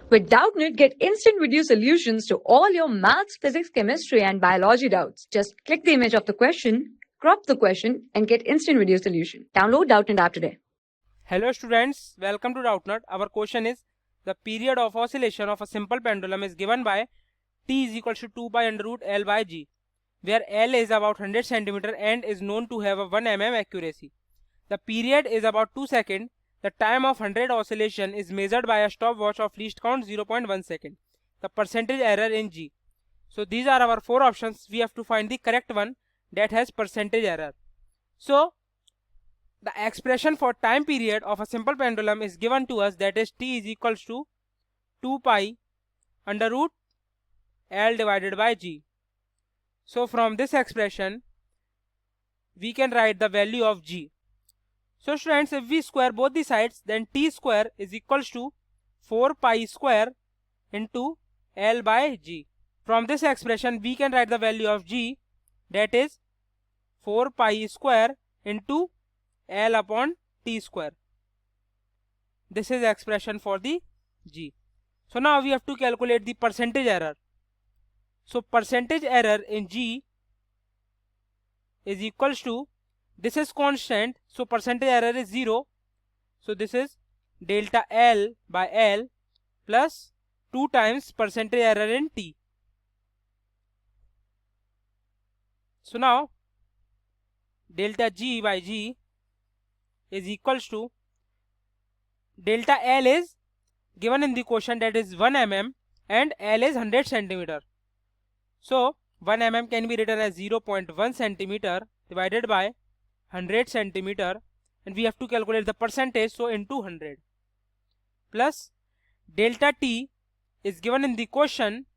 With Doubtnut, get instant video solutions to all your maths, physics, chemistry, and biology doubts. Just click the image of the question, crop the question, and get instant video solution. Download Doubtnut app today. Hello students, welcome to Doubtnut. Our question is, the period of oscillation of a simple pendulum is given by t is equals to 2 by under root L by G, where L is about 100 cm and is known to have a 1 mm accuracy. The period is about 2 seconds. The time of 100 oscillation is measured by a stopwatch of least count 0.1 second. The percentage error in G. So these are our 4 options. We have to find the correct one that has percentage error. So the expression for time period of a simple pendulum is given to us, that is t is equals to 2 pi under root L divided by G. So from this expression we can write the value of G. So students, if we square both the sides, then t square is equals to 4 pi square into L by G. From this expression we can write the value of G, that is 4 pi square into L upon t square. This is expression for the G. So now we have to calculate the percentage error. So percentage error in G is equals to, this is constant, so percentage error is 0. So this is delta L by L plus 2 times percentage error in T. So now delta G by G is equals to, delta L is given in the question, that is 1 mm, and L is 100 centimeter. So 1 mm can be written as 0.1 centimeter divided by 100 centimeter, and we have to calculate the percentage, so into 100, plus delta T is given in the question,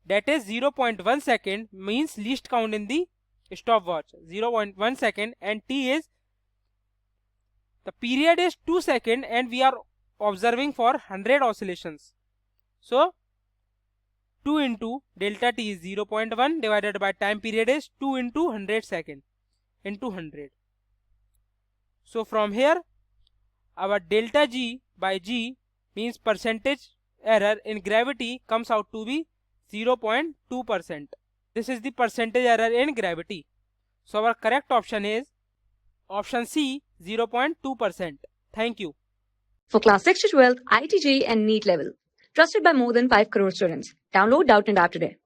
that is 0.1 second, means least count in the stopwatch, 0.1 second, and T is, the period is 2 seconds and we are observing for 100 oscillations. So 2 into delta T is 0.1 divided by time period is 2 into 100 second into 100. So from here our delta G by G means percentage error in gravity comes out to be 0.2%. This is the percentage error in gravity. So our correct option is option C, 0.2%. Thank you. For class 6 to 12, IIT JEE and NEET level. Trusted by more than 5 crore students. Download Doubtnut app today.